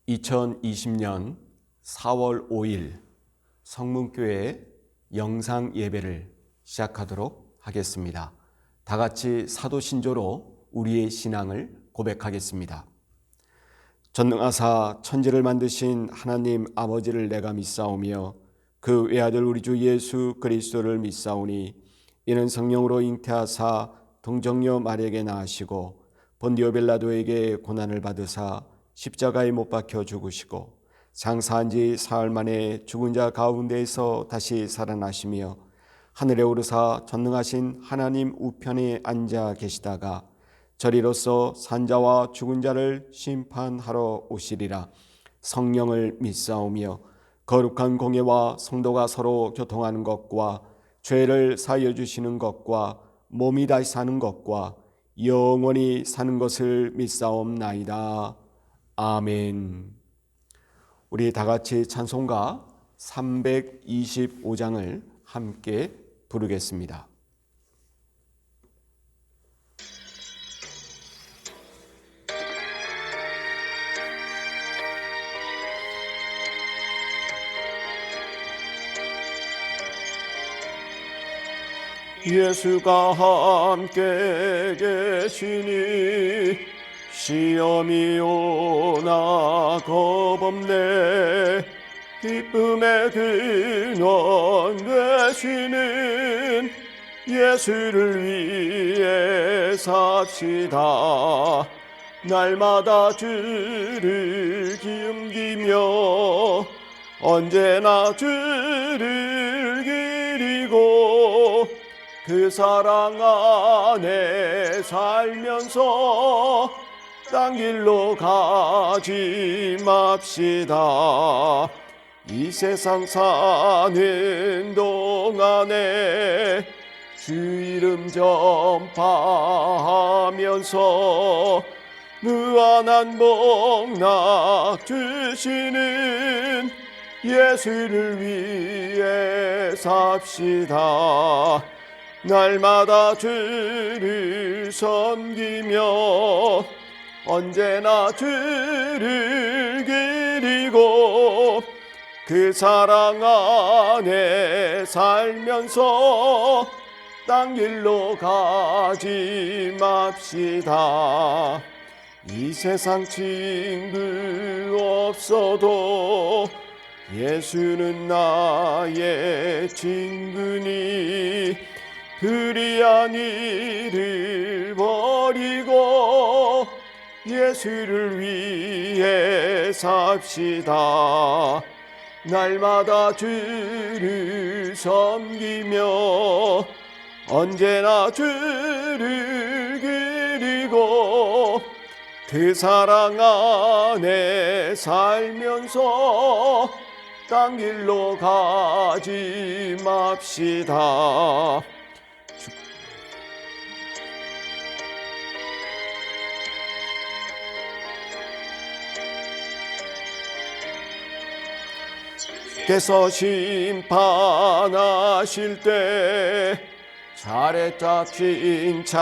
2020년 4월 5일 성문교회 영상 예배를 시작하도록 하겠습니다. 다 같이 사도신조로 우리의 신앙을 고백하겠습니다. 전능하사 천지를 만드신 하나님 아버지를 내가 믿사오며 그 외아들 우리 주 예수 그리스도를 믿사오니 이는 성령으로 잉태하사 동정녀 마리아에게 낳으시고 본디오 빌라도에게 고난을 받으사 십자가에 못 박혀 죽으시고 장사한 지 사흘 만에 죽은 자 가운데에서 다시 살아나시며 하늘에 오르사 전능하신 하나님 우편에 앉아 계시다가 저리로서 산자와 죽은 자를 심판하러 오시리라. 성령을 믿사오며 거룩한 공예와 성도가 서로 교통하는 것과 죄를 사하여 주시는 것과 몸이 다시 사는 것과 영원히 사는 것을 믿사옵나이다. 아멘. 우리 다 같이 찬송가 325장을 함께 부르겠습니다. 예수가 함께 계시니 시험이 오나 겁없네. 기쁨의 근원 되시는 예수를 위해 삽시다. 날마다 주를 기움기며 언제나 주를 기리고 그 사랑 안에 살면서 딴 길로 가지 맙시다. 이 세상 사는 동안에 주 이름 전파하면서 무한한 복락 주시는 예수를 위해 삽시다. 날마다 주를 섬기며 언제나 주를 기리고 그 사랑 안에 살면서 딴 길로 가지 맙시다. 이 세상 친구 없어도 예수는 나의 친구니 불의한 일을 버리고 예수를 위해 삽시다. 날마다 주를 섬기며 언제나 주를 기리고 그 사랑 안에 살면서 딴 길로 가지 맙시다. 주께서 심판하실 때 차례차 칭찬하리니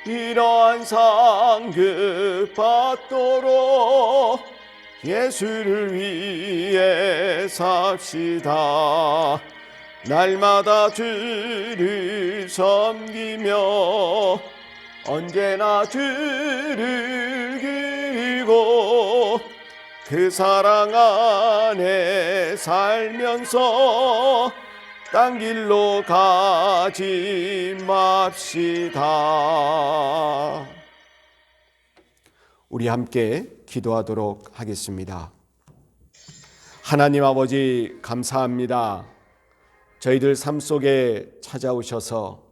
이러한 상급 받도록 예수를 위해 삽시다. 날마다 주를 섬기며 언제나 주를 기리고 그 사랑 안에 살면서 딴 길로 가지 맙시다. 우리 함께 기도하도록 하겠습니다. 하나님 아버지 감사합니다. 저희들 삶 속에 찾아오셔서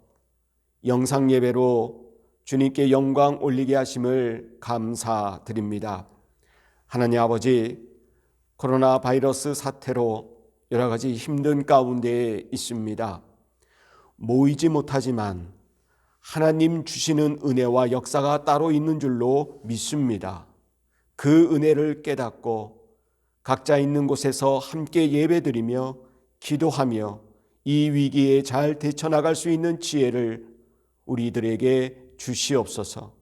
영상 예배로 주님께 영광 올리게 하심을 감사드립니다. 하나님 아버지, 코로나 바이러스 사태로 여러 가지 힘든 가운데 있습니다. 모이지 못하지만 하나님 주시는 은혜와 역사가 따로 있는 줄로 믿습니다. 그 은혜를 깨닫고 각자 있는 곳에서 함께 예배드리며 기도하며 이 위기에 잘 대처나갈 수 있는 지혜를 우리들에게 주시옵소서.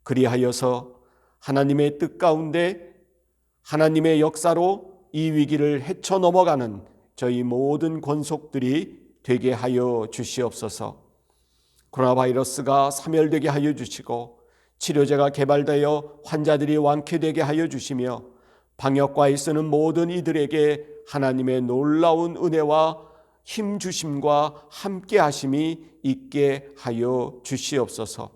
그리하여서 하나님의 뜻 가운데 하나님의 역사로 이 위기를 헤쳐 넘어가는 저희 모든 권속들이 되게 하여 주시옵소서. 코로나 바이러스가 사멸되게 하여 주시고 치료제가 개발되어 환자들이 완쾌되게 하여 주시며 방역과에 쓰는 모든 이들에게 하나님의 놀라운 은혜와 힘 주심과 함께 하심이 있게 하여 주시옵소서.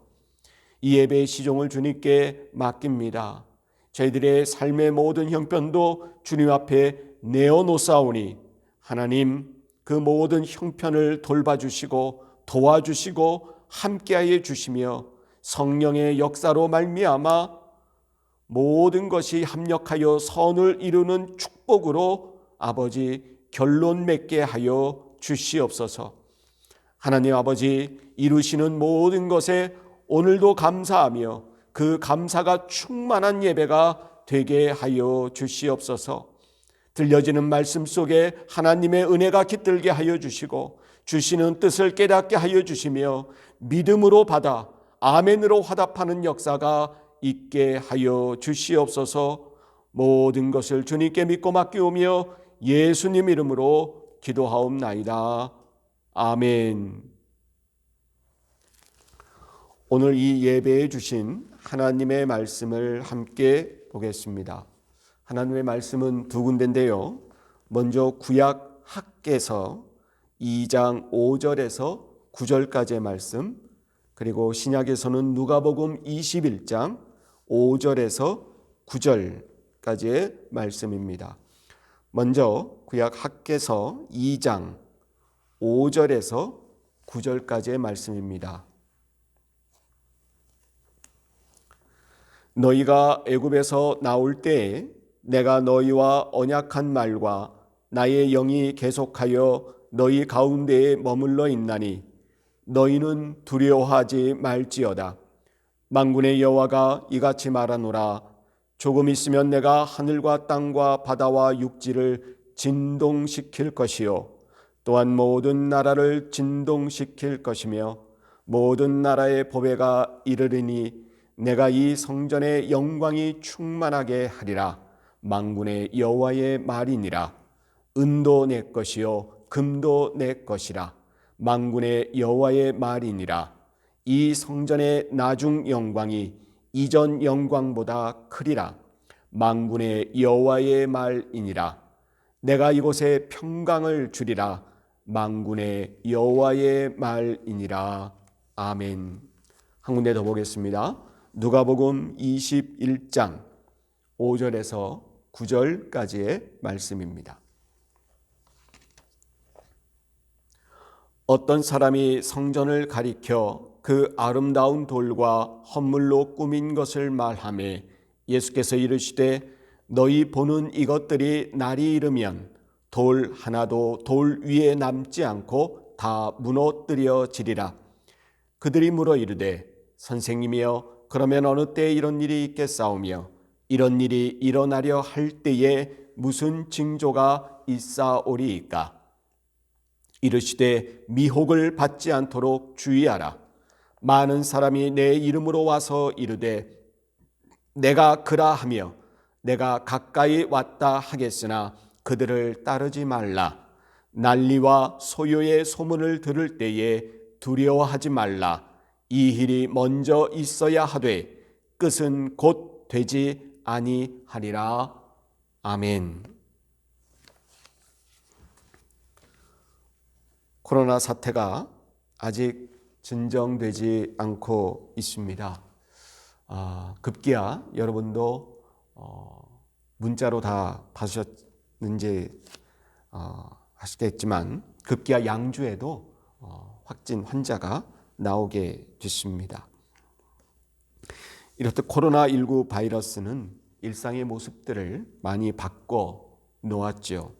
이 예배의 시종을 주님께 맡깁니다. 저희들의 삶의 모든 형편도 주님 앞에 내어놓사오니 하나님 그 모든 형편을 돌봐주시고 도와주시고 함께하여 주시며 성령의 역사로 말미암아 모든 것이 합력하여 선을 이루는 축복으로 아버지 결론 맺게 하여 주시옵소서. 하나님 아버지 이루시는 모든 것에 오늘도 감사하며 그 감사가 충만한 예배가 되게 하여 주시옵소서. 들려지는 말씀 속에 하나님의 은혜가 깃들게 하여 주시고 주시는 뜻을 깨닫게 하여 주시며 믿음으로 받아 아멘으로 화답하는 역사가 있게 하여 주시옵소서. 모든 것을 주님께 믿고 맡기오며 예수님 이름으로 기도하옵나이다. 아멘. 오늘 이 예배에 주신 하나님의 말씀을 함께 보겠습니다. 하나님의 말씀은 두 군데인데요. 먼저 구약 학개서 2장 5절에서 9절까지의 말씀, 그리고 신약에서는 누가복음 21장 5절에서 9절까지의 말씀입니다. 먼저 구약 학개서 2장 5절에서 9절까지의 말씀입니다. 너희가 애굽에서 나올 때에 내가 너희와 언약한 말과 나의 영이 계속하여 너희 가운데에 머물러 있나니 너희는 두려워하지 말지어다. 만군의 여호와가 이같이 말하노라. 조금 있으면 내가 하늘과 땅과 바다와 육지를 진동시킬 것이요 또한 모든 나라를 진동시킬 것이며 모든 나라의 보배가 이르리니 내가 이 성전의 영광이 충만하게 하리라. 만군의 여호와의 말이니라. 은도 내 것이요 금도 내 것이라. 만군의 여호와의 말이니라. 이 성전의 나중 영광이 이전 영광보다 크리라. 만군의 여호와의 말이니라. 내가 이곳에 평강을 주리라. 만군의 여호와의 말이니라. 아멘. 한 군데 더 보겠습니다. 누가복음 21장 5절에서 9절까지의 말씀입니다. 어떤 사람이 성전을 가리켜 그 아름다운 돌과 헌물로 꾸민 것을 말하며 예수께서 이르시되 너희 보는 이것들이 날이 이르면 돌 하나도 돌 위에 남지 않고 다 무너뜨려지리라. 그들이 물어 이르되 선생님이여 그러면 어느 때에 이런 일이 있겠사오며 이런 일이 일어나려 할 때에 무슨 징조가 있사오리이까? 이르시되 미혹을 받지 않도록 주의하라. 많은 사람이 내 이름으로 와서 이르되 내가 그라 하며 내가 가까이 왔다 하겠으나 그들을 따르지 말라. 난리와 소요의 소문을 들을 때에 두려워하지 말라. 이 일이 먼저 있어야 하되 끝은 곧 되지 아니하리라. 아멘. 코로나 사태가 아직 진정되지 않고 있습니다. 급기야 여러분도 문자로 다 받으셨는지 아시겠지만 급기야 양주에도 확진 환자가 나오게 됐습니다. 이렇듯 코로나19 바이러스는 일상의 모습들을 많이 바꿔 놓았죠.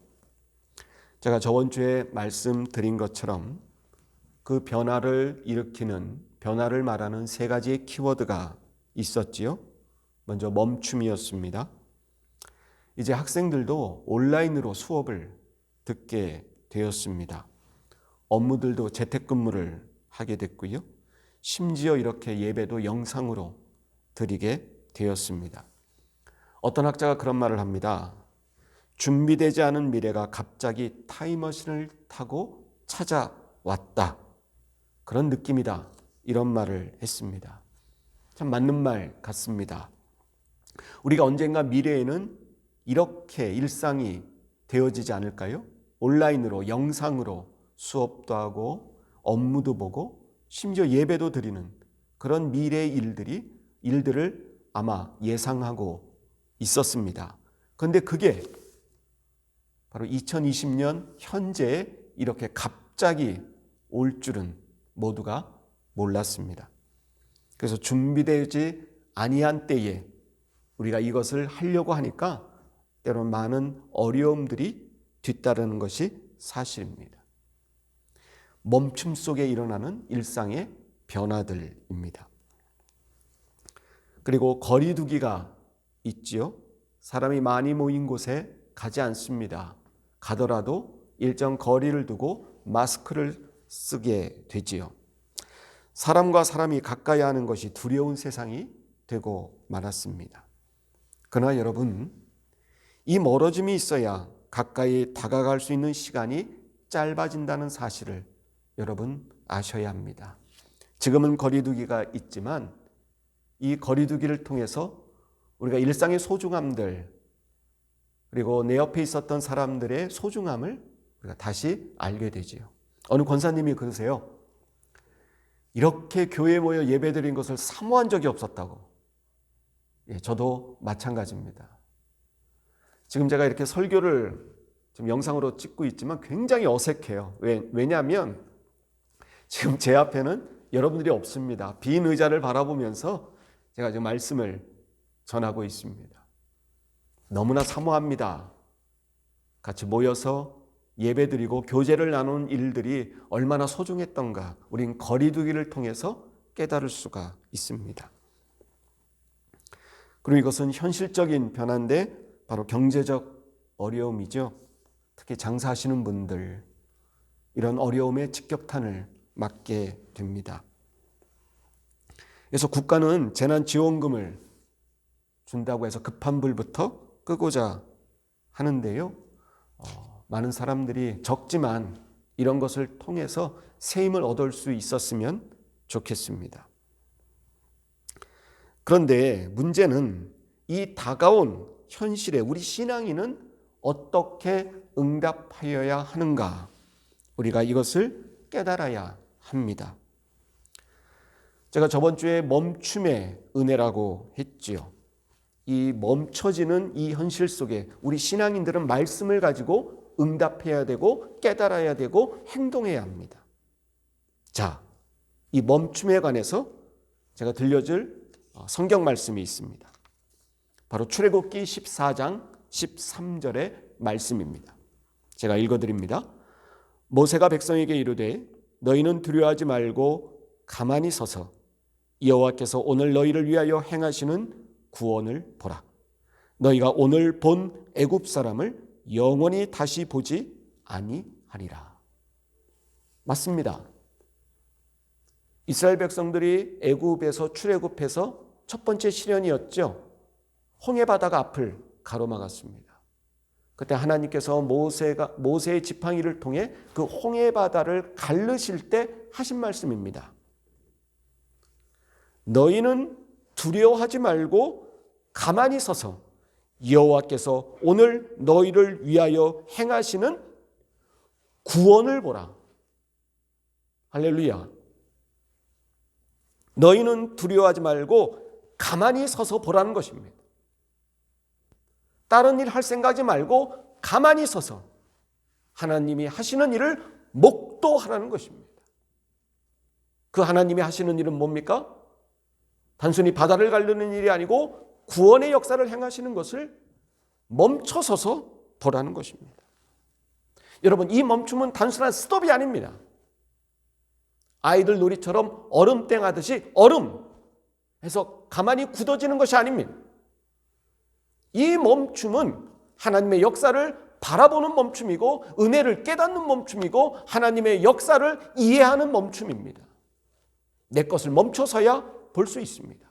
제가 저번 주에 말씀드린 것처럼 그 변화를 일으키는, 변화를 말하는 세 가지의 키워드가 있었지요. 먼저 멈춤이었습니다. 이제 학생들도 온라인으로 수업을 듣게 되었습니다. 업무들도 재택근무를 하게 됐고요. 심지어 이렇게 예배도 영상으로 드리게 되었습니다. 어떤 학자가 그런 말을 합니다. 준비되지 않은 미래가 갑자기 타임머신을 타고 찾아왔다. 그런 느낌이다. 이런 말을 했습니다. 참 맞는 말 같습니다. 우리가 언젠가 미래에는 이렇게 일상이 되어지지 않을까요? 온라인으로, 영상으로 수업도 하고 업무도 보고 심지어 예배도 드리는 그런 미래의 일들을 아마 예상하고 있었습니다. 그런데 그게 바로 2020년 현재에 이렇게 갑자기 올 줄은 모두가 몰랐습니다. 그래서 준비되지 아니한 때에 우리가 이것을 하려고 하니까 때로는 많은 어려움들이 뒤따르는 것이 사실입니다. 멈춤 속에 일어나는 일상의 변화들입니다. 그리고 거리두기가 있지요. 사람이 많이 모인 곳에 가지 않습니다. 가더라도 일정 거리를 두고 마스크를 쓰게 되지요. 사람과 사람이 가까이 하는 것이 두려운 세상이 되고 말았습니다. 그러나 여러분, 이 멀어짐이 있어야 가까이 다가갈 수 있는 시간이 짧아진다는 사실을 여러분 아셔야 합니다. 지금은 거리두기가 있지만 이 거리두기를 통해서 우리가 일상의 소중함들, 그리고 내 옆에 있었던 사람들의 소중함을 우리가 다시 알게 되지요. 어느 권사님이 그러세요. 이렇게 교회에 모여 예배드린 것을 사모한 적이 없었다고. 저도 마찬가지입니다. 지금 제가 이렇게 설교를 좀 영상으로 찍고 있지만 굉장히 어색해요. 왜냐하면 지금 제 앞에는 여러분들이 없습니다. 빈 의자를 바라보면서 제가 지금 말씀을 전하고 있습니다. 너무나 사모합니다. 같이 모여서 예배드리고 교제를 나누는 일들이 얼마나 소중했던가 우린 거리두기를 통해서 깨달을 수가 있습니다. 그리고 이것은 현실적인 변화인데 바로 경제적 어려움이죠. 특히 장사하시는 분들 이런 어려움에 직격탄을 맞게 됩니다. 그래서 국가는 재난지원금을 준다고 해서 급한 불부터 끄고자 하는데요. 많은 사람들이 적지만 이런 것을 통해서 새 힘을 얻을 수 있었으면 좋겠습니다. 그런데 문제는 이 다가온 현실에 우리 신앙인은 어떻게 응답하여야 하는가? 우리가 이것을 깨달아야 합니다. 제가 저번 주에 멈춤의 은혜라고 했지요. 이 멈춰지는 이 현실 속에 우리 신앙인들은 말씀을 가지고 응답해야 되고 깨달아야 되고 행동해야 합니다. 자, 이 멈춤에 관해서 제가 들려줄 성경 말씀이 있습니다. 바로 출애굽기 14장 13절의 말씀입니다. 제가 읽어드립니다. 모세가 백성에게 이르되 너희는 두려워하지 말고 가만히 서서 여호와께서 오늘 너희를 위하여 행하시는 구원을 보라. 너희가 오늘 본 애굽 사람을 영원히 다시 보지 아니하리라. 맞습니다. 이스라엘 백성들이 애굽에서 출애굽해서 첫 번째 시련이었죠. 홍해바다가 앞을 가로막았습니다. 그때 하나님께서 모세의 지팡이를 통해 그 홍해바다를 가르실 때 하신 말씀입니다. 너희는 두려워하지 말고 가만히 서서 여호와께서 오늘 너희를 위하여 행하시는 구원을 보라. 할렐루야. 너희는 두려워하지 말고 가만히 서서 보라는 것입니다. 다른 일 할 생각하지 말고 가만히 서서 하나님이 하시는 일을 목도하라는 것입니다. 그 하나님이 하시는 일은 뭡니까? 단순히 바다를 가르는 일이 아니고 구원의 역사를 행하시는 것을 멈춰서서 보라는 것입니다. 여러분, 이 멈춤은 단순한 스톱이 아닙니다. 아이들 놀이처럼 얼음땡 하듯이 얼음 해서 가만히 굳어지는 것이 아닙니다. 이 멈춤은 하나님의 역사를 바라보는 멈춤이고 은혜를 깨닫는 멈춤이고 하나님의 역사를 이해하는 멈춤입니다. 내 것을 멈춰서야 볼 수 있습니다.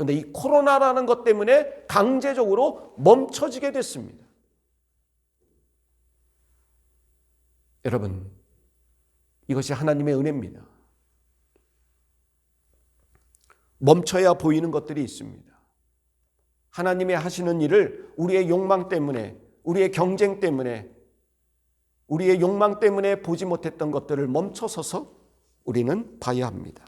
그런데 이 코로나라는 것 때문에 강제적으로 멈춰지게 됐습니다. 여러분, 이것이 하나님의 은혜입니다. 멈춰야 보이는 것들이 있습니다. 하나님의 하시는 일을 우리의 욕망 때문에, 우리의 경쟁 때문에, 우리의 욕망 때문에 보지 못했던 것들을 멈춰서서 우리는 봐야 합니다.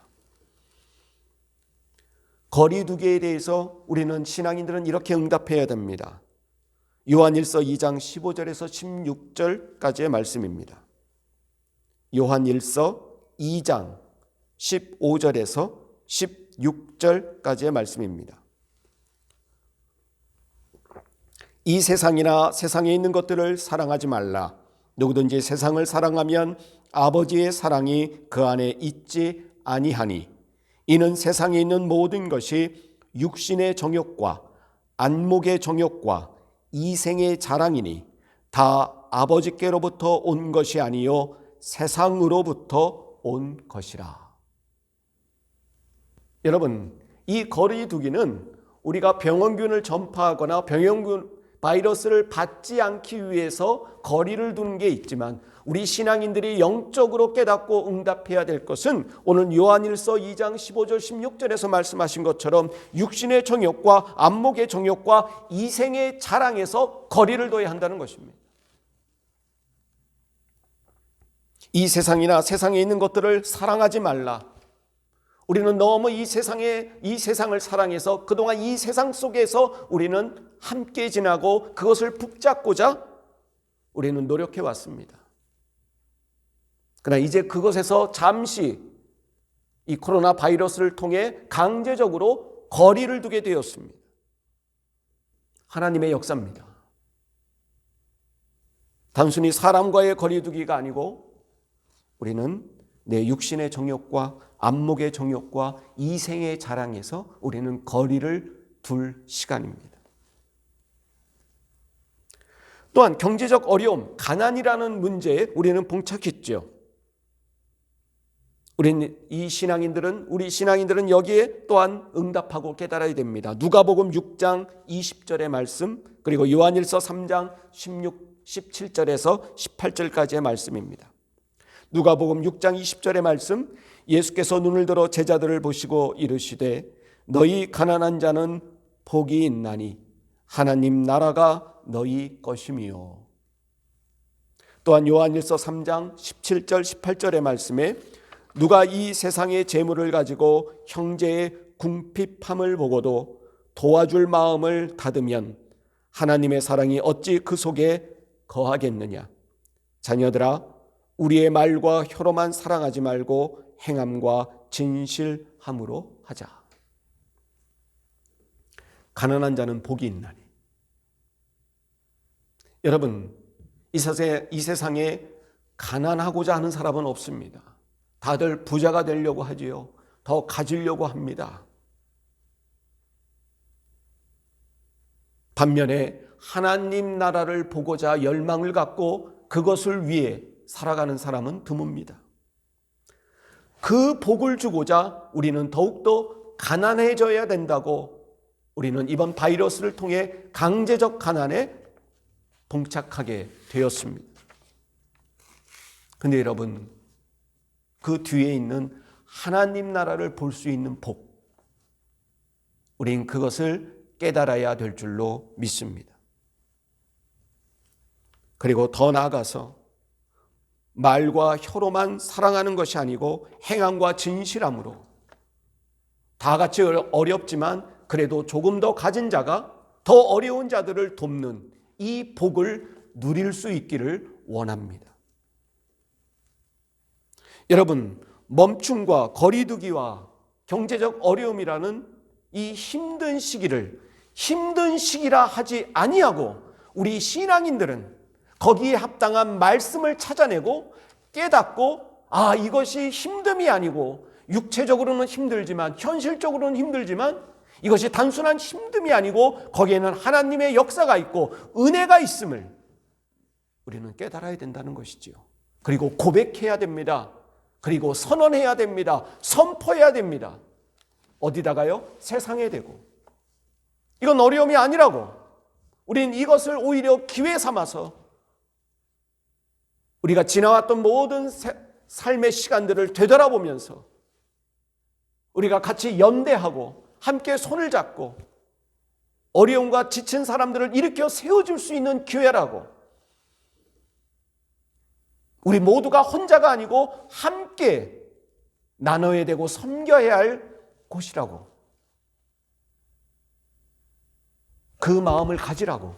거리두기에 대해서 우리는 신앙인들은 이렇게 응답해야 됩니다. 요한일서 2장 15절에서 16절까지의 말씀입니다. 요한일서 2장 15절에서 16절까지의 말씀입니다. 이 세상이나 세상에 있는 것들을 사랑하지 말라. 누구든지 세상을 사랑하면 아버지의 사랑이 그 안에 있지 아니하니 이는 세상에 있는 모든 것이 육신의 정욕과 안목의 정욕과 이생의 자랑이니 다 아버지께로부터 온 것이 아니요 세상으로부터 온 것이라. 여러분, 이 거리두기는 우리가 병원균을 전파하거나 병원균 바이러스를 받지 않기 위해서 거리를 두는 게 있지만 우리 신앙인들이 영적으로 깨닫고 응답해야 될 것은 오늘 요한일서 2장 15절 16절에서 말씀하신 것처럼 육신의 정욕과 안목의 정욕과 이생의 자랑에서 거리를 둬야 한다는 것입니다. 이 세상이나 세상에 있는 것들을 사랑하지 말라. 우리는 너무 이 세상을 사랑해서 그동안 이 세상 속에서 우리는 함께 지나고 그것을 붙잡고자 우리는 노력해 왔습니다. 그러나 이제 그것에서 잠시 이 코로나 바이러스를 통해 강제적으로 거리를 두게 되었습니다. 하나님의 역사입니다. 단순히 사람과의 거리두기가 아니고 우리는 내 육신의 정욕과 안목의 정욕과 이생의 자랑에서 우리는 거리를 둘 시간입니다. 또한 경제적 어려움, 가난이라는 문제에 우리는 봉착했죠. 우리 신앙인들은 여기에 또한 응답하고 깨달아야 됩니다. 누가복음 6장 20절의 말씀, 그리고 요한일서 3장 16, 17절에서 18절까지의 말씀입니다. 누가복음 6장 20절의 말씀, 예수께서 눈을 들어 제자들을 보시고 이르시되 너희 가난한 자는 복이 있나니 하나님 나라가 너희 것이미요. 또한 요한일서 3장 17절 18절의 말씀에 누가 이 세상의 재물을 가지고 형제의 궁핍함을 보고도 도와줄 마음을 닫으면 하나님의 사랑이 어찌 그 속에 거하겠느냐. 자녀들아, 우리의 말과 혀로만 사랑하지 말고 행함과 진실함으로 하자. 가난한 자는 복이 있나니. 여러분, 이 세상에 가난하고자 하는 사람은 없습니다. 다들 부자가 되려고 하지요. 더 가지려고 합니다. 반면에 하나님 나라를 보고자 열망을 갖고 그것을 위해 살아가는 사람은 드뭅니다. 그 복을 주고자 우리는 더욱더 가난해져야 된다고 우리는 이번 바이러스를 통해 강제적 가난에 봉착하게 되었습니다. 그런데 여러분, 그 뒤에 있는 하나님 나라를 볼 수 있는 복, 우린 그것을 깨달아야 될 줄로 믿습니다. 그리고 더 나아가서 말과 혀로만 사랑하는 것이 아니고 행함과 진실함으로 다 같이 어렵지만 그래도 조금 더 가진 자가 더 어려운 자들을 돕는 이 복을 누릴 수 있기를 원합니다. 여러분, 멈춤과 거리두기와 경제적 어려움이라는 이 힘든 시기를 힘든 시기라 하지 아니하고 우리 신앙인들은 거기에 합당한 말씀을 찾아내고 깨닫고 이것이 힘듦이 아니고 육체적으로는 힘들지만 현실적으로는 힘들지만 이것이 단순한 힘듦이 아니고 거기에는 하나님의 역사가 있고 은혜가 있음을 우리는 깨달아야 된다는 것이지요. 그리고 고백해야 됩니다. 그리고 선언해야 됩니다. 선포해야 됩니다. 어디다가요? 세상에 대고. 이건 어려움이 아니라고. 우린 이것을 오히려 기회 삼아서 우리가 지나왔던 모든 삶의 시간들을 되돌아보면서 우리가 같이 연대하고 함께 손을 잡고 어려움과 지친 사람들을 일으켜 세워줄 수 있는 기회라고. 우리 모두가 혼자가 아니고 함께 나눠야 되고 섬겨야 할 곳이라고. 그 마음을 가지라고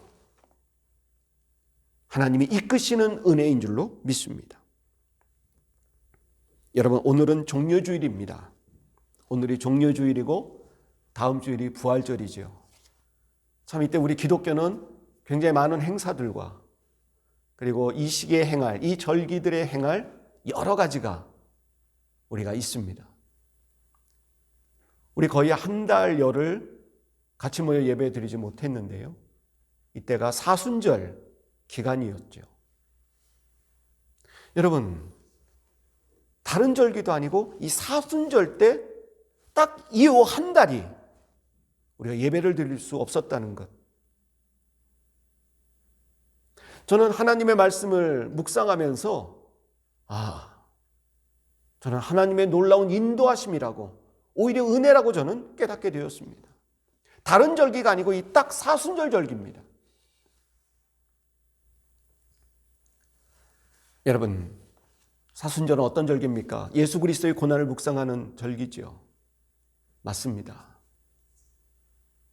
하나님이 이끄시는 은혜인 줄로 믿습니다. 여러분, 오늘은 종려주일입니다. 오늘이 종려주일이고 다음 주일이 부활절이죠. 참 이때 우리 기독교는 굉장히 많은 행사들과 그리고 이 시기에 행할, 이 절기들에 행할 여러 가지가 우리가 있습니다. 우리 거의 한 달여를 같이 모여 예배 드리지 못했는데요. 이때가 사순절 기간이었죠. 여러분, 다른 절기도 아니고 이 사순절 때 딱 이후 한 달이 우리가 예배를 드릴 수 없었다는 것. 저는 하나님의 말씀을 묵상하면서 저는 하나님의 놀라운 인도하심이라고, 오히려 은혜라고 저는 깨닫게 되었습니다. 다른 절기가 아니고 이 딱 사순절 절기입니다. 여러분, 사순절은 어떤 절기입니까? 예수 그리스도의 고난을 묵상하는 절기죠. 맞습니다.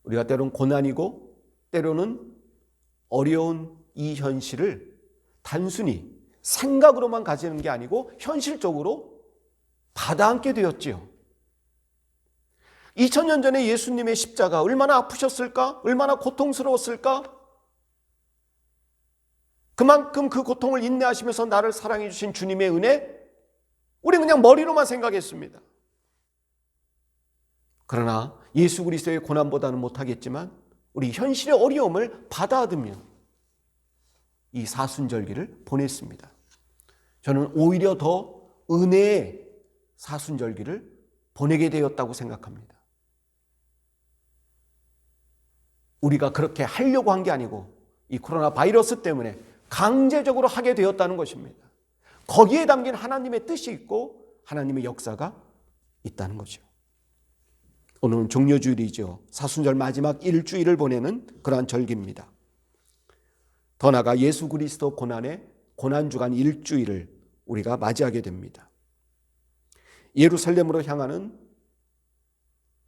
우리가 때로는 고난이고 때로는 어려운 이 현실을 단순히 생각으로만 가지는 게 아니고 현실적으로 받아안게 되었지요. 2000년 전에 예수님의 십자가 얼마나 아프셨을까? 얼마나 고통스러웠을까? 그만큼 그 고통을 인내하시면서 나를 사랑해 주신 주님의 은혜, 우리는 그냥 머리로만 생각했습니다. 그러나 예수 그리스도의 고난보다는 못하겠지만 우리 현실의 어려움을 받아들며 이 사순절기를 보냈습니다. 저는 오히려 더 은혜의 사순절기를 보내게 되었다고 생각합니다. 우리가 그렇게 하려고 한 게 아니고 이 코로나 바이러스 때문에 강제적으로 하게 되었다는 것입니다. 거기에 담긴 하나님의 뜻이 있고 하나님의 역사가 있다는 거죠. 오늘은 종려주일이죠. 사순절 마지막 일주일을 보내는 그러한 절기입니다. 더 나아가 예수 그리스도 고난의 고난주간 일주일을 우리가 맞이하게 됩니다. 예루살렘으로 향하는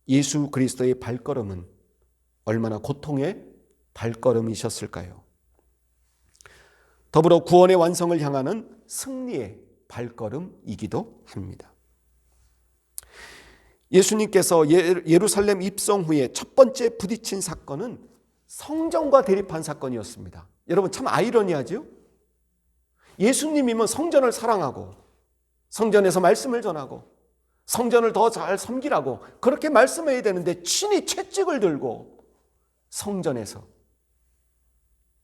예수 그리스도의 발걸음은 얼마나 고통의 발걸음이셨을까요? 더불어 구원의 완성을 향하는 승리의 발걸음이기도 합니다. 예수님께서 예루살렘 입성 후에 첫 번째 부딪힌 사건은 성전과 대립한 사건이었습니다. 여러분, 참 아이러니하죠? 예수님이면 성전을 사랑하고 성전에서 말씀을 전하고 성전을 더 잘 섬기라고 그렇게 말씀해야 되는데 친히 채찍을 들고 성전에서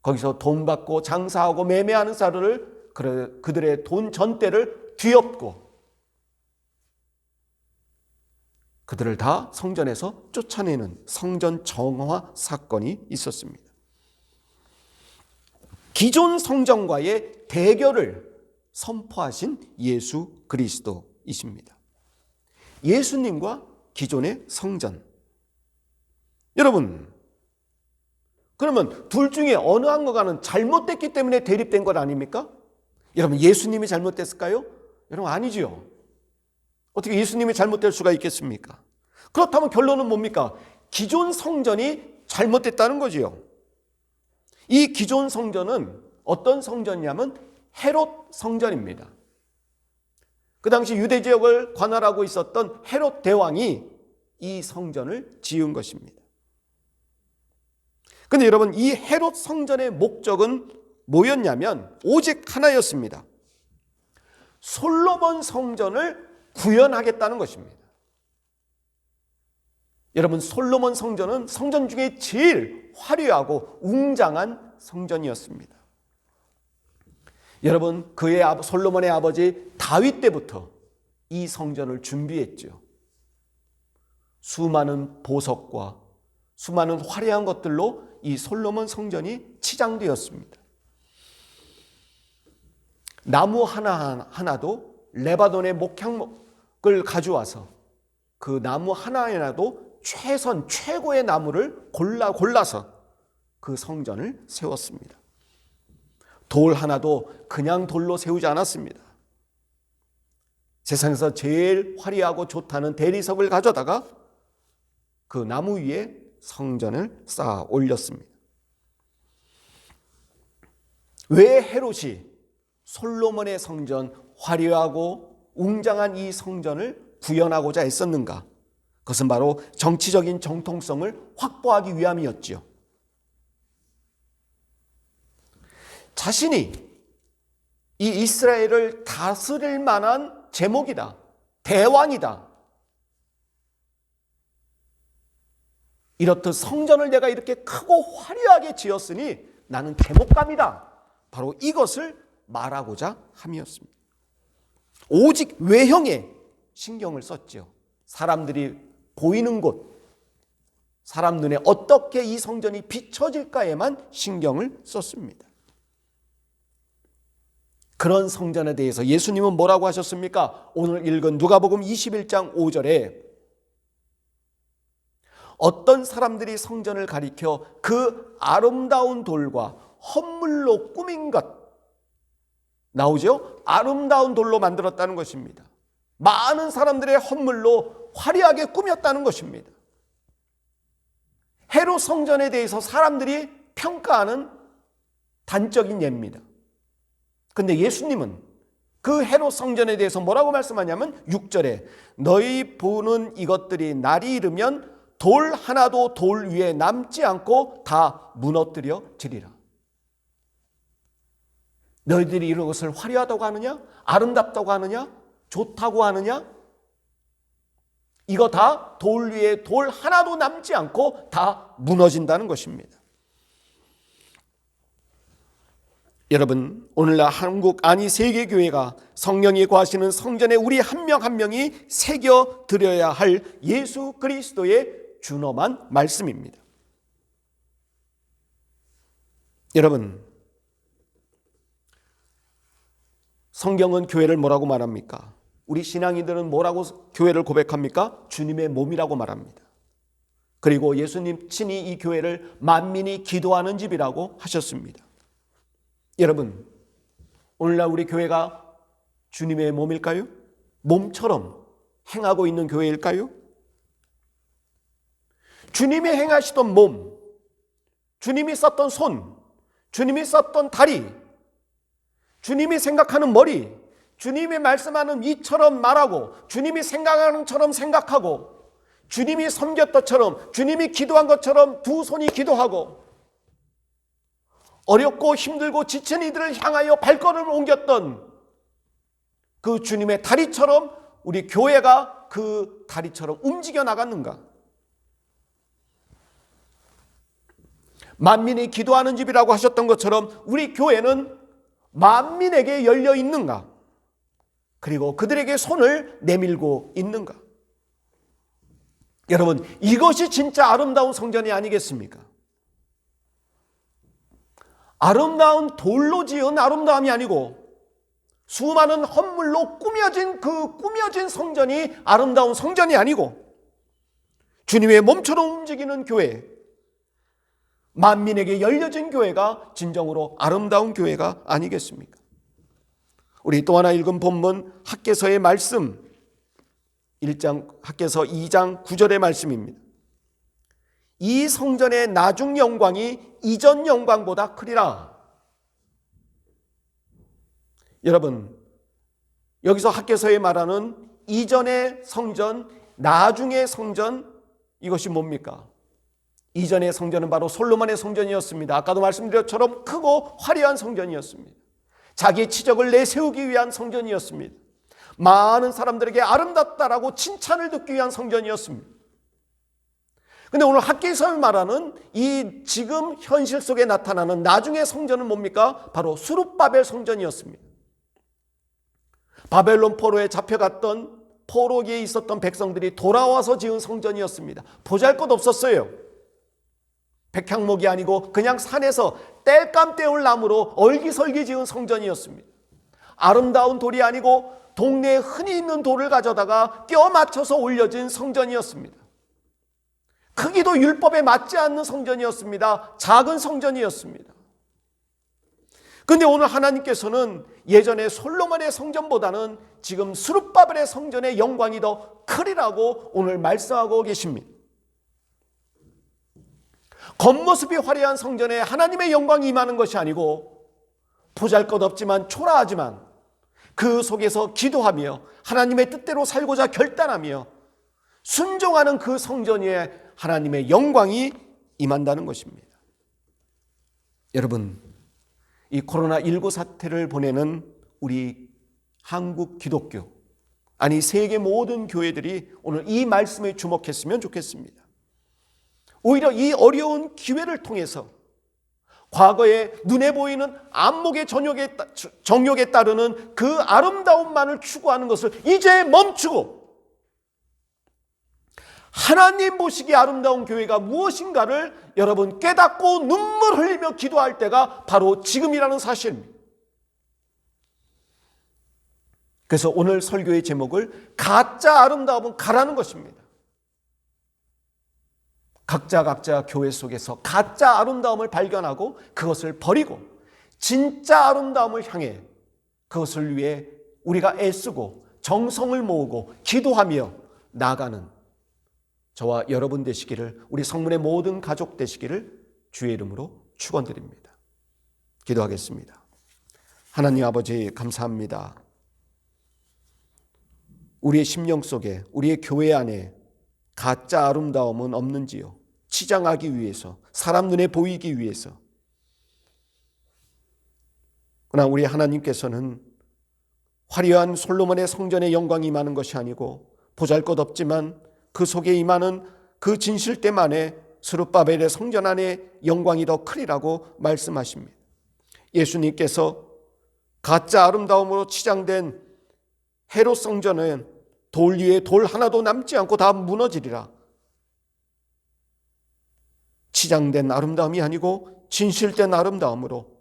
거기서 돈 받고 장사하고 매매하는 사람을 그들의 돈 전대를 뒤엎고 그들을 다 성전에서 쫓아내는 성전 정화 사건이 있었습니다. 기존 성전과의 대결을 선포하신 예수 그리스도이십니다. 예수님과 기존의 성전. 여러분, 그러면 둘 중에 어느 한가는 잘못됐기 때문에 대립된 것 아닙니까? 여러분, 예수님이 잘못됐을까요? 여러분, 아니지요. 어떻게 예수님이 잘못될 수가 있겠습니까? 그렇다면 결론은 뭡니까? 기존 성전이 잘못됐다는 거지요. 이 기존 성전은 어떤 성전이냐면 헤롯 성전입니다. 그 당시 유대 지역을 관할하고 있었던 헤롯 대왕이 이 성전을 지은 것입니다. 그런데 여러분, 이 헤롯 성전의 목적은 뭐였냐면 오직 하나였습니다. 솔로몬 성전을 구현하겠다는 것입니다. 여러분, 솔로몬 성전은 성전 중에 제일 화려하고 웅장한 성전이었습니다. 여러분, 그의 솔로몬의 아버지 다윗 때부터 이 성전을 준비했죠. 수많은 보석과 수많은 화려한 것들로 이 솔로몬 성전이 치장되었습니다. 나무 하나하나도 레바논의 목향목을 가져와서 그 나무 하나에라도 최고의 나무를 골라서 그 성전을 세웠습니다. 돌 하나도 그냥 돌로 세우지 않았습니다. 세상에서 제일 화려하고 좋다는 대리석을 가져다가 그 나무 위에 성전을 쌓아 올렸습니다. 왜 헤롯이 솔로몬의 성전, 화려하고 웅장한 이 성전을 구현하고자 했었는가? 그것은 바로 정치적인 정통성을 확보하기 위함이었지요. 자신이 이 이스라엘을 다스릴 만한 제목이다, 대왕이다, 이렇듯 성전을 내가 이렇게 크고 화려하게 지었으니 나는 대목감이다, 바로 이것을 말하고자 함이었습니다. 오직 외형에 신경을 썼죠. 사람들이 보이는 곳, 사람 눈에 어떻게 이 성전이 비춰질까에만 신경을 썼습니다. 그런 성전에 대해서 예수님은 뭐라고 하셨습니까? 오늘 읽은 누가복음 21장 5절에 어떤 사람들이 성전을 가리켜 그 아름다운 돌과 헌물로 꾸민 것, 나오죠? 아름다운 돌로 만들었다는 것입니다. 많은 사람들의 헌물로 화려하게 꾸몄다는 것입니다. 헤롯 성전에 대해서 사람들이 평가하는 단적인 예입니다. 근데 예수님은 그 헤롯 성전에 대해서 뭐라고 말씀하냐면 6절에 너희 보는 이것들이 날이 이르면 돌 하나도 돌 위에 남지 않고 다 무너뜨려지리라. 너희들이 이런 것을 화려하다고 하느냐? 아름답다고 하느냐? 좋다고 하느냐? 이거 다 돌 위에 돌 하나도 남지 않고 다 무너진다는 것입니다. 여러분, 오늘날 한국 아니 세계교회가 성령이 거하시는 성전에 우리 한 명 한 명이 새겨드려야 할 예수 그리스도의 준엄한 말씀입니다. 여러분, 성경은 교회를 뭐라고 말합니까? 우리 신앙인들은 뭐라고 교회를 고백합니까? 주님의 몸이라고 말합니다. 그리고 예수님 친히 이 교회를 만민이 기도하는 집이라고 하셨습니다. 여러분, 오늘날 우리 교회가 주님의 몸일까요? 몸처럼 행하고 있는 교회일까요? 주님이 행하시던 몸, 주님이 썼던 손, 주님이 썼던 다리, 주님이 생각하는 머리, 주님이 말씀하는 이처럼 말하고, 주님이 생각하는 것처럼 생각하고, 주님이 섬겼던 것처럼, 주님이 기도한 것처럼 두 손이 기도하고, 어렵고 힘들고 지친 이들을 향하여 발걸음을 옮겼던 그 주님의 다리처럼 우리 교회가 그 다리처럼 움직여 나갔는가? 만민이 기도하는 집이라고 하셨던 것처럼 우리 교회는 만민에게 열려 있는가? 그리고 그들에게 손을 내밀고 있는가? 여러분, 이것이 진짜 아름다운 성전이 아니겠습니까? 아름다운 돌로 지은 아름다움이 아니고 수많은 헌물로 꾸며진 그 꾸며진 성전이 아름다운 성전이 아니고 주님의 몸처럼 움직이는 교회, 만민에게 열려진 교회가 진정으로 아름다운 교회가 아니겠습니까? 우리 또 하나 읽은 본문 학개서의 말씀, 학개서 2장 9절의 말씀입니다. 이 성전의 나중 영광이 이전 영광보다 크리라. 여러분, 여기서 학개서에 말하는 이전의 성전, 나중의 성전, 이것이 뭡니까? 이전의 성전은 바로 솔로몬의 성전이었습니다. 아까도 말씀드린 것처럼 크고 화려한 성전이었습니다. 자기의 치적을 내세우기 위한 성전이었습니다. 많은 사람들에게 아름답다라고 칭찬을 듣기 위한 성전이었습니다. 근데 오늘 학개서에 말하는 이 지금 현실 속에 나타나는 나중의 성전은 뭡니까? 바로 수룹바벨 성전이었습니다. 바벨론 포로에 잡혀갔던 포로기에 있었던 백성들이 돌아와서 지은 성전이었습니다. 보잘것없었어요. 백향목이 아니고 그냥 산에서 땔감 떼올 나무로 얼기설기 지은 성전이었습니다. 아름다운 돌이 아니고 동네에 흔히 있는 돌을 가져다가 껴 맞춰서 올려진 성전이었습니다. 크기도 율법에 맞지 않는 성전이었습니다. 작은 성전이었습니다. 그런데 오늘 하나님께서는 예전에 솔로몬의 성전보다는 지금 스룹바벨의 성전의 영광이 더 크리라고 오늘 말씀하고 계십니다. 겉모습이 화려한 성전에 하나님의 영광이 임하는 것이 아니고 보잘것없지만 초라하지만 그 속에서 기도하며 하나님의 뜻대로 살고자 결단하며 순종하는 그 성전 위에 하나님의 영광이 임한다는 것입니다. 여러분, 이 코로나19 사태를 보내는 우리 한국 기독교, 아니 세계 모든 교회들이 오늘 이 말씀에 주목했으면 좋겠습니다. 오히려 이 어려운 기회를 통해서 과거에 눈에 보이는 안목의 정욕에 따르는 그 아름다움만을 추구하는 것을 이제 멈추고 하나님 보시기에 아름다운 교회가 무엇인가를 여러분 깨닫고 눈물 흘리며 기도할 때가 바로 지금이라는 사실입니다. 그래서 오늘 설교의 제목을 가짜 아름다움은 가라는 것입니다. 각자 교회 속에서 가짜 아름다움을 발견하고 그것을 버리고 진짜 아름다움을 향해 그것을 위해 우리가 애쓰고 정성을 모으고 기도하며 나아가는 저와 여러분 되시기를, 우리 성문의 모든 가족 되시기를 주의 이름으로 축원드립니다. 기도하겠습니다. 하나님 아버지 감사합니다. 우리의 심령 속에, 우리의 교회 안에 가짜 아름다움은 없는지요? 치장하기 위해서, 사람 눈에 보이기 위해서. 그러나 우리 하나님께서는 화려한 솔로몬의 성전의 영광이 임하는 것이 아니고 보잘것없지만 그 속에 임하는 그 진실됨만에 스룹바벨의 성전 안에 영광이 더 크리라고 말씀하십니다. 예수님께서 가짜 아름다움으로 치장된 헤롯 성전은 돌 위에 돌 하나도 남지 않고 다 무너지리라. 치장된 아름다움이 아니고 진실된 아름다움으로,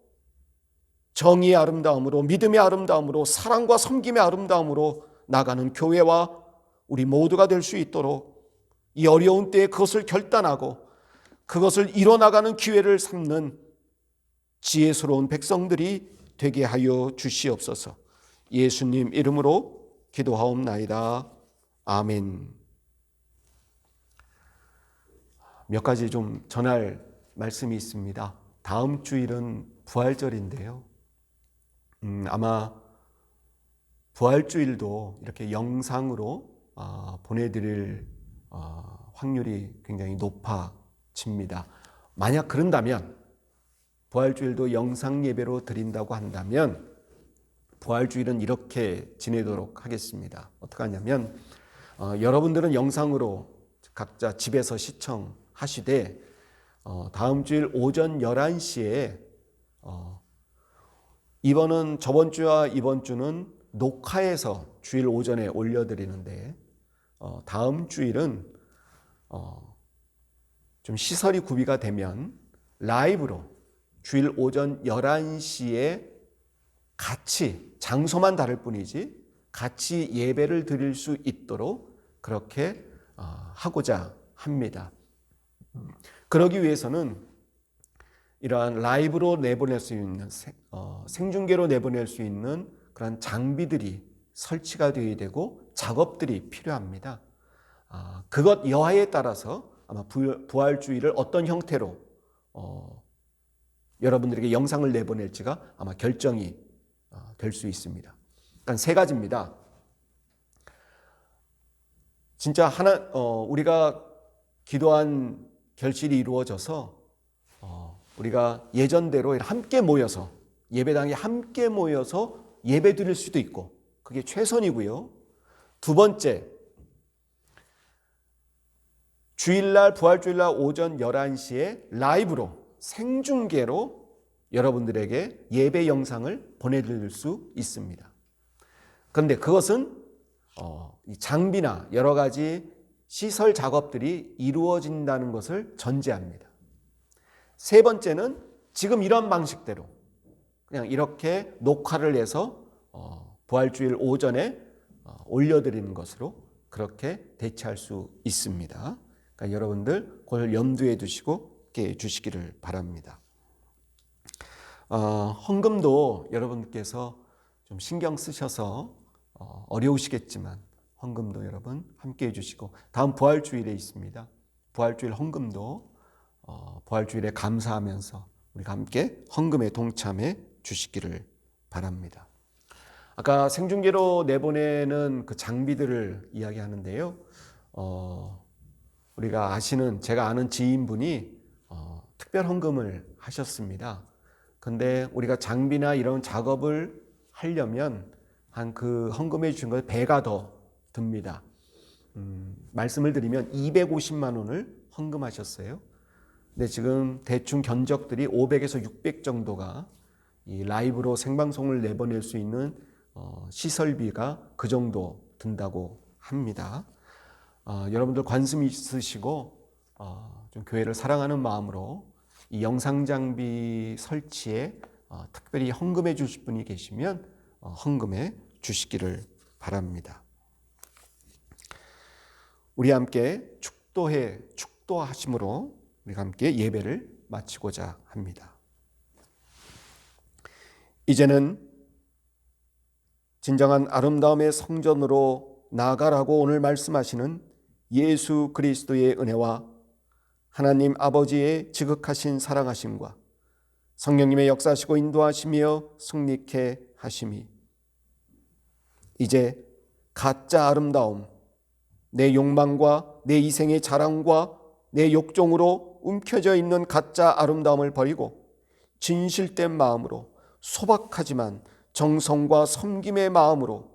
정의의 아름다움으로, 믿음의 아름다움으로, 사랑과 섬김의 아름다움으로 나가는 교회와 우리 모두가 될 수 있도록 이 어려운 때에 그것을 결단하고 그것을 이뤄나가는 기회를 삼는 지혜스러운 백성들이 되게 하여 주시옵소서. 예수님 이름으로 기도하옵나이다. 아멘. 몇 가지 좀 전할 말씀이 있습니다. 다음 주일은 부활절인데요. 아마 부활주일도 이렇게 영상으로 보내드릴 확률이 굉장히 높아집니다. 만약 그런다면, 부활주일도 영상 예배로 드린다고 한다면 부활주일은 이렇게 지내도록 하겠습니다. 어떻게 하냐면 여러분들은 영상으로 각자 집에서 시청하시되 다음 주일 오전 11시에 이번은 저번 주와 이번 주는 녹화해서 주일 오전에 올려드리는데 다음 주일은 좀 시설이 구비가 되면 라이브로 주일 오전 11시에 같이, 장소만 다를 뿐이지 같이 예배를 드릴 수 있도록 그렇게 하고자 합니다. 그러기 위해서는 이러한 라이브로 내보낼 수 있는, 생중계로 내보낼 수 있는 그런 장비들이 설치가 되어야 되고 작업들이 필요합니다. 그것 여하에 따라서 아마 부활주일을 어떤 형태로 여러분들에게 영상을 내보낼지가 아마 결정이 될 수 있습니다. 그러니까 세 가지입니다. 진짜 우리가 기도한 결실이 이루어져서 우리가 예전대로 함께 모여서 예배당에 함께 모여서 예배 드릴 수도 있고 그게 최선이고요. 두 번째, 주일날 부활주일날 오전 11시에 라이브로 생중계로 여러분들에게 예배 영상을 보내드릴 수 있습니다. 그런데 그것은 이 장비나 여러 가지 시설 작업들이 이루어진다는 것을 전제합니다. 세 번째는 지금 이런 방식대로 그냥 이렇게 녹화를 해서 부활주일 오전에 올려드리는 것으로 그렇게 대체할 수 있습니다. 그러니까 여러분들 그걸 염두에 두시고 이렇게 주시기를 바랍니다. 헌금도 여러분께서 좀 신경 쓰셔서 어려우시겠지만 헌금도 여러분 함께 해주시고 다음 부활주일에 있습니다. 부활주일 헌금도 부활주일에 감사하면서 우리가 함께 헌금에 동참해 주시기를 바랍니다. 아까 생중계로 내보내는 그 장비들을 이야기하는데요. 우리가 아시는 제가 아는 지인분이 특별 헌금을 하셨습니다. 근데 우리가 장비나 이런 작업을 하려면 한 그 헌금해 주신 것에 배가 더 듭니다. 말씀을 드리면 250만 원을 헌금하셨어요. 근데 지금 대충 견적들이 500에서 600 정도가 이 라이브로 생방송을 내보낼 수 있는 시설비가 그 정도 든다고 합니다. 여러분들 관심 있으시고 좀 교회를 사랑하는 마음으로 이 영상 장비 설치에 특별히 헌금해 주실 분이 계시면 헌금해 주시기를 바랍니다. 우리 함께 축도하심으로 우리가 함께 예배를 마치고자 합니다. 이제는 진정한 아름다움의 성전으로 나아가라고 오늘 말씀하시는 예수 그리스도의 은혜와 하나님 아버지의 지극하신 사랑하심과 성령님의 역사하시고 인도하시며 승리케 하심이 이제 가짜 아름다움, 내 욕망과 내 이생의 자랑과 내 욕정으로 움켜져 있는 가짜 아름다움을 버리고 진실된 마음으로 소박하지만 정성과 섬김의 마음으로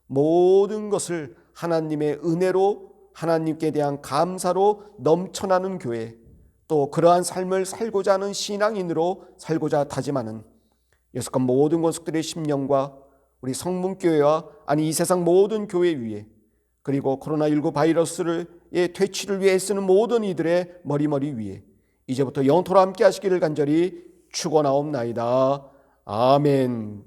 모든 것을 하나님의 은혜로 하나님께 대한 감사로 넘쳐나는 교회, 또 그러한 삶을 살고자 하는 신앙인으로 살고자 다짐하는 여섯간 모든 권속들의 심령과 우리 성문교회와 아니 이 세상 모든 교회 위에 그리고 코로나19 바이러스의 퇴치를 위해 쓰는 모든 이들의 머리머리 위에 이제부터 영토로 함께 하시기를 간절히 축원하옵나이다. 아멘.